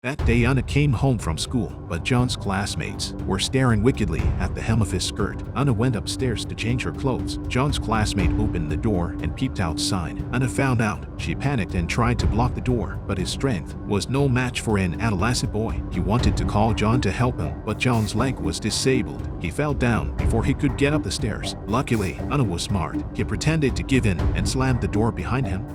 That day Anna came home from school, but John's classmates were staring wickedly at the hem of his skirt. Anna went upstairs to change her clothes. John's classmate opened the door and peeped outside. Anna found out. She panicked and tried to block the door, but his strength was no match for an adolescent boy. He wanted to call John to help him, but John's leg was disabled. He fell down before he could get up the stairs. Luckily, Anna was smart. He pretended to give in and slammed the door behind him.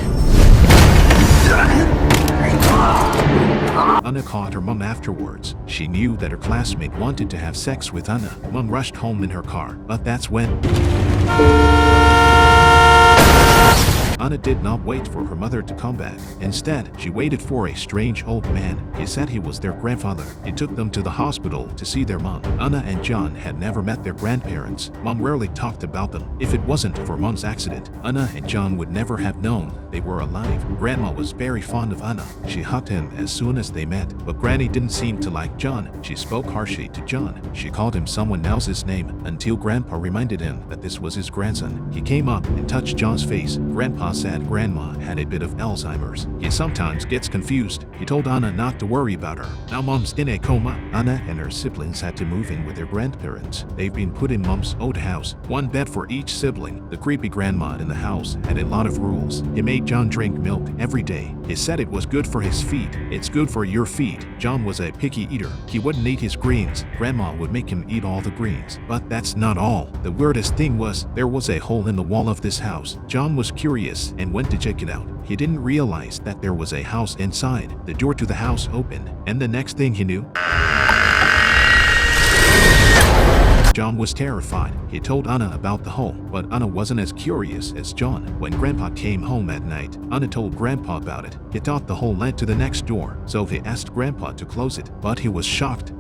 Anna caught her mom afterwards. She knew that her classmate wanted to have sex with Anna. Mom rushed home in her car, but that's when Anna did not wait for her mother to come back. Instead, she waited for a strange old man. He said he was their grandfather. He took them to the hospital to see their mom. Anna and John had never met their grandparents. Mom rarely talked about them. If it wasn't for Mom's accident, Anna and John would never have known they were alive. Grandma was very fond of Anna. She hugged him as soon as they met, but Granny didn't seem to like John. She spoke harshly to John. She called him someone else's name until Grandpa reminded him that this was his grandson. He came up and touched John's face. Grandpa said Grandma had a bit of Alzheimer's. He sometimes gets confused. He told Anna not to worry about her. Now Mom's in a coma. Anna and her siblings had to move in with their grandparents. They've been put in Mom's old house. One bed for each sibling. The creepy grandma in the house had a lot of rules. He made John drink milk every day. He said it was good for his feet. It's good for your feet. John was a picky eater. He wouldn't eat his greens. Grandma would make him eat all the greens. But that's not all. The weirdest thing was there was a hole in the wall of this house. John was curious and went to check it out. He didn't realize that there was a house inside. The door to the house opened, and the next thing he knew, John was terrified. He told Anna about the hole, but Anna wasn't as curious as John. When Grandpa came home at night, Anna told Grandpa about it. He thought the hole led to the next door, so he asked Grandpa to close it, but he was shocked.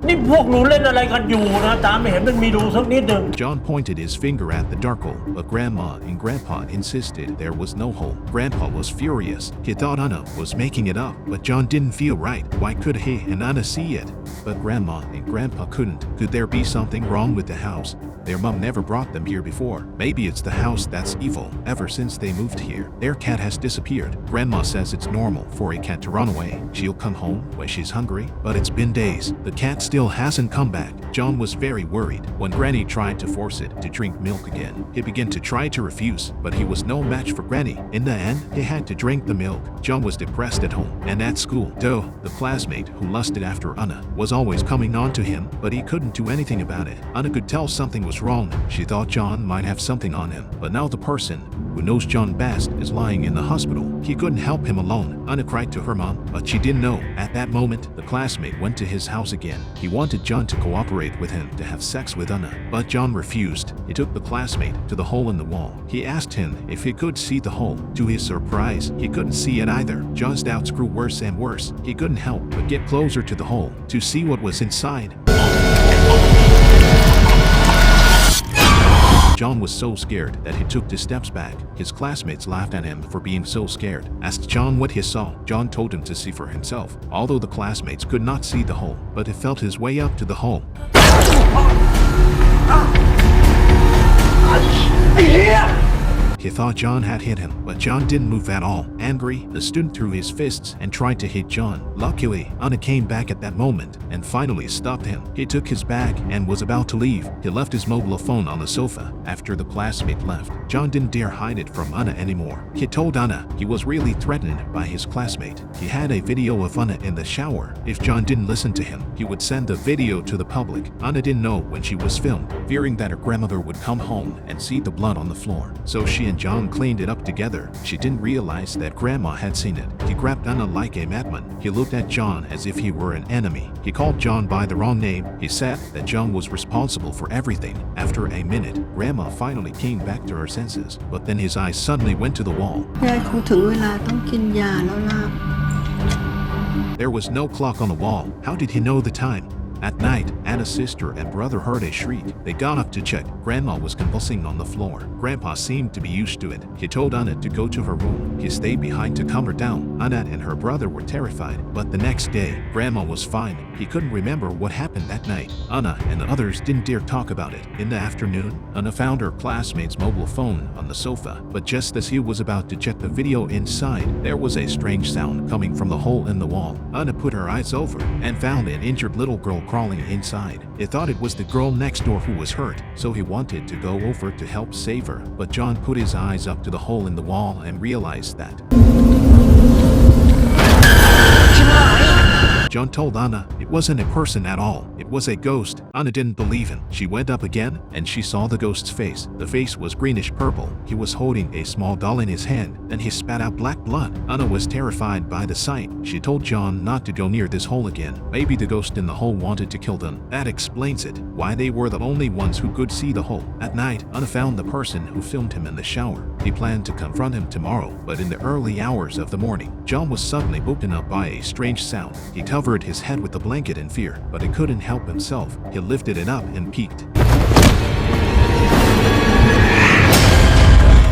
John pointed his finger at the dark hole, but Grandma and Grandpa insisted there was no hole. Grandpa was furious. He thought Anna was making it up, but John didn't feel right. Why could he and Anna see it? But Grandma and Grandpa couldn't. Could there be something wrong with the house? Their mom never brought them here before. Maybe it's the house that's evil. Ever since they moved here, their cat has disappeared. Grandma says it's normal for a cat to run away. She'll come home when she's hungry, but it's been days. The cat still hasn't come back. John was very worried. When Granny tried to force it to drink milk again, he began to try to refuse, but he was no match for Granny. In the end, he had to drink the milk. John was depressed at home and at school. Though the classmate who lusted after Anna was always coming on to him, but he couldn't do anything about it. Anna could tell something was wrong. She thought John might have something on him, but now the person who knows John best is lying in the hospital. He couldn't help him alone. Anna cried to her mom, but she didn't know. At that moment, the classmate went to his house again. He wanted John to cooperate with him to have sex with Anna, but John refused. He took the classmate to the hole in the wall. He asked him if he could see the hole. To his surprise, he couldn't see it either. John's doubts grew worse and worse. He couldn't help but get closer to the hole to see what was inside. John was so scared that he took 2 steps back. His classmates laughed at him for being so scared. Asked John what he saw. John told him to see for himself. Although the classmates could not see the hole, but he felt his way up to the hole. He thought John had hit him, but John didn't move at all. Angry, the student threw his fists and tried to hit John. Luckily, Anna came back at that moment and finally stopped him. He took his bag and was about to leave. He left his mobile phone on the sofa. After the classmate left, John didn't dare hide it from Anna anymore. He told Anna he was really threatened by his classmate. He had a video of Anna in the shower. If John didn't listen to him, he would send the video to the public. Anna didn't know when she was filmed, fearing that her grandmother would come home and see the blood on the floor. So she and John cleaned it up together. She didn't realize that Grandma had seen it. He grabbed Anna like a madman. He looked at John as if he were an enemy. He called John by the wrong name. He said that John was responsible for everything. After a minute, Grandma finally came back to her senses, but then his eyes suddenly went to the wall. There was no clock on the wall. How did he know the time? At night, Anna's sister and brother heard a shriek. They got up to check. Grandma was convulsing on the floor. Grandpa seemed to be used to it. He told Anna to go to her room. He stayed behind to calm her down. Anna and her brother were terrified, but the next day, Grandma was fine. He couldn't remember what happened that night. Anna and the others didn't dare talk about it. In the afternoon, Anna found her classmate's mobile phone on the sofa, but just as he was about to check the video inside, there was a strange sound coming from the hole in the wall. Anna put her eyes over and found an injured little girl crawling inside. He thought it was the girl next door who was hurt, so he wanted to go over to help save her, but John put his eyes up to the hole in the wall and realized that. John told Anna it wasn't a person at all. It was a ghost. Anna didn't believe him. She went up again and she saw the ghost's face. The face was greenish purple. He was holding a small doll in his hand and he spat out black blood. Anna was terrified by the sight. She told John not to go near this hole again. Maybe the ghost in the hole wanted to kill them. That explains it. Why they were the only ones who could see the hole. At night, Anna found the person who filmed him in the shower. He planned to confront him tomorrow, but in the early hours of the morning, John was suddenly woken up by a strange sound. He covered his head with the blanket in fear, but he couldn't help himself. He lifted it up and peeked.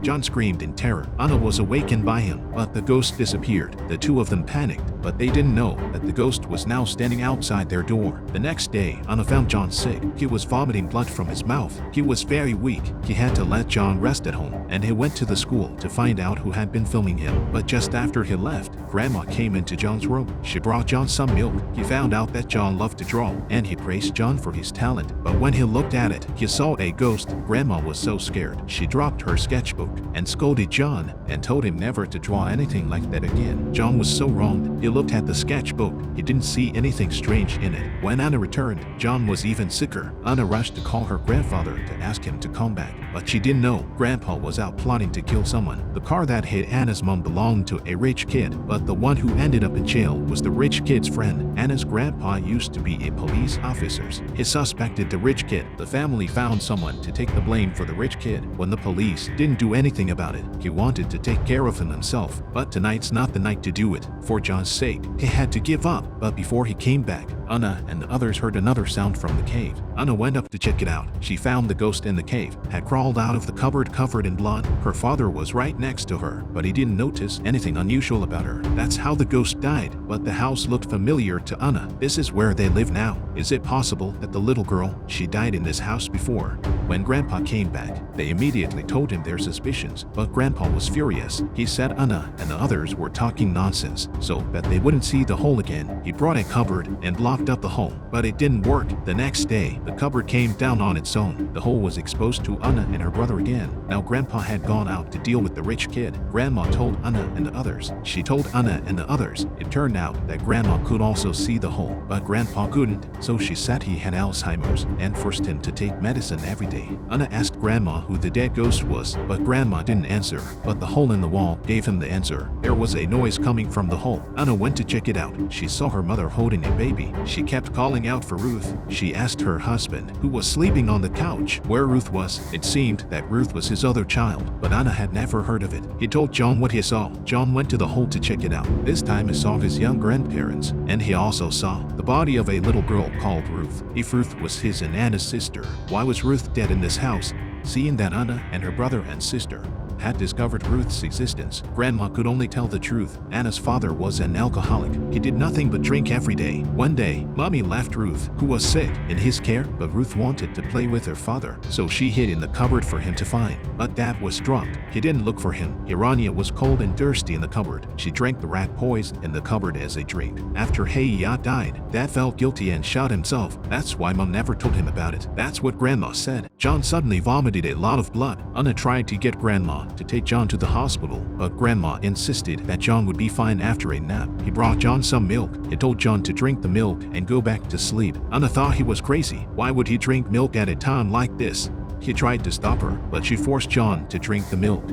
John screamed in terror. Anna was awakened by him, but the ghost disappeared. The two of them panicked, but they didn't know that the ghost was now standing outside their door. The next day, Anna found John sick. He was vomiting blood from his mouth. He was very weak. He had to let John rest at home, and he went to the school to find out who had been filming him. But just after he left, Grandma came into John's room. She brought John some milk. He found out that John loved to draw, and he praised John for his talent. But when he looked at it, he saw a ghost. Grandma was so scared. She dropped her sketchbook and scolded John and told him never to draw anything like that again. John was so wronged. He looked at the sketchbook. He didn't see anything strange in it. When Anna returned, John was even sicker. Anna rushed to call her grandfather to ask him to come back, but she didn't know Grandpa was out plotting to kill someone. The car that hit Anna's mom belonged to a rich kid, but the one who ended up in jail was the rich kid's friend. Anna's grandpa used to be a police officer. He suspected the rich kid. The family found someone to take the blame for the rich kid. When the police didn't do anything about it, he wanted to take care of him himself. But tonight's not the night to do it. For John's sake, he had to give up. But before he came back, Anna and the others heard another sound from the cave. Anna went up to check it out. She found the ghost in the cave had crawled out of the cupboard covered in blood. Her father was right next to her, but he didn't notice anything unusual about her. That's how the ghost died. But the house looked familiar to Anna. This is where they live now. Is it possible that the little girl, she died in this house before? When Grandpa came back, they immediately told him their suspicions, but Grandpa was furious. He said Anna and the others were talking nonsense, so that they wouldn't see the hole again. He brought a cupboard and blocked up the hole, but it didn't work. The next day, the cupboard came down on its own. The hole was exposed to Anna and her brother again. Now Grandpa had gone out to deal with the rich kid. Grandma told Anna and the others. She told Anna and the others. It turned out that Grandma could also see the hole, but Grandpa couldn't, so she said he had Alzheimer's and forced him to take medicine every day. Anna asked Grandma who the dead ghost was, but Grandma didn't answer. But the hole in the wall gave him the answer. There was a noise coming from the hole. Anna went to check it out. She saw her mother holding a baby. She kept calling out for Ruth. She asked her husband, who was sleeping on the couch, where Ruth was. It seemed that Ruth was his other child, but Anna had never heard of it. He told John what he saw. John went to the hole to check it out. This time he saw his young grandparents, and he also saw the body of a little girl called Ruth. If Ruth was his and Anna's sister, why was Ruth dead in this house? Seeing that Anna and her brother and sister had discovered Ruth's existence, Grandma could only tell the truth. Anna's father was an alcoholic. He did nothing but drink every day. One day, Mommy left Ruth, who was sick, in his care, but Ruth wanted to play with her father, so she hid in the cupboard for him to find. But Dad was drunk. He didn't look for him. Hiranya was cold and thirsty in the cupboard. She drank the rat poison in the cupboard as a drink. After Heiya died, Dad felt guilty and shot himself. That's why Mom never told him about it. That's what Grandma said. John suddenly vomited a lot of blood. Anna tried to get Grandma to take John to the hospital, but Grandma insisted that John would be fine after a nap. He brought John some milk. He told John to drink the milk and go back to sleep. Anna thought he was crazy. Why would he drink milk at a time like this? He tried to stop her, but she forced John to drink the milk.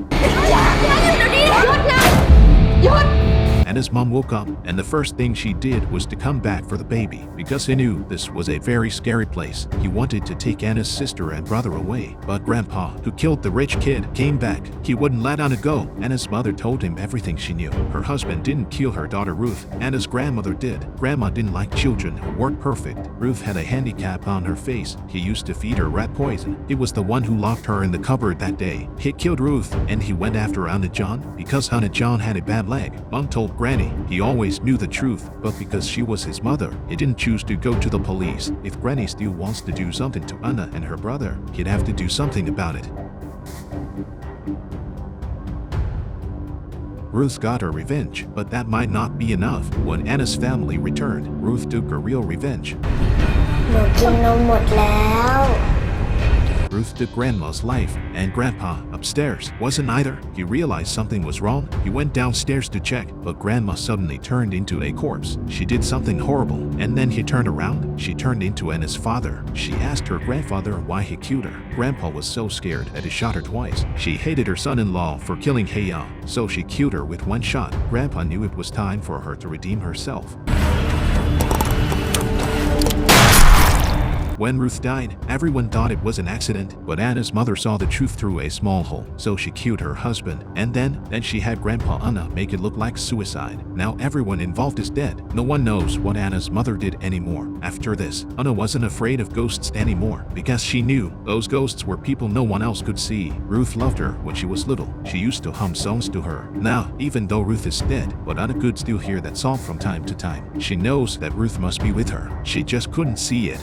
Anna's mom woke up, and the first thing she did was to come back for the baby, because he knew this was a very scary place. He wanted to take Anna's sister and brother away, but Grandpa, who killed the rich kid, came back. He wouldn't let Anna go. Anna's mother told him everything she knew. Her husband didn't kill her daughter Ruth. Anna's grandmother did. Grandma didn't like children who weren't perfect. Ruth had a handicap on her face. He used to feed her rat poison. He was the one who locked her in the cupboard that day. He killed Ruth, and he went after Anna John because Anna John had a bad leg. Mom told Granny he always knew the truth, but because she was his mother, he didn't choose to go to the police. If Granny still wants to do something to Anna and her brother, he'd have to do something about it. Ruth got her revenge, but that might not be enough. When Anna's family returned, Ruth took her real revenge. หนูกินนมหมดแล้ว Ruth took Grandma's life, and Grandpa, upstairs, wasn't either. He realized something was wrong. He went downstairs to check, but Grandma suddenly turned into a corpse. She did something horrible, and then he turned around. She turned into Anna's father. She asked her grandfather why he killed her. Grandpa was so scared that he shot her twice. She hated her son-in-law for killing Heya, so she killed her with one shot. Grandpa knew it was time for her to redeem herself. When Ruth died, everyone thought it was an accident, but Anna's mother saw the truth through a small hole, so she killed her husband, and then she had Grandpa Anna make it look like suicide. Now everyone involved is dead. No one knows what Anna's mother did anymore. After this, Anna wasn't afraid of ghosts anymore, because she knew those ghosts were people no one else could see. Ruth loved her when she was little. She used to hum songs to her. Now, even though Ruth is dead, but Anna could still hear that song from time to time. She knows that Ruth must be with her. She just couldn't see it.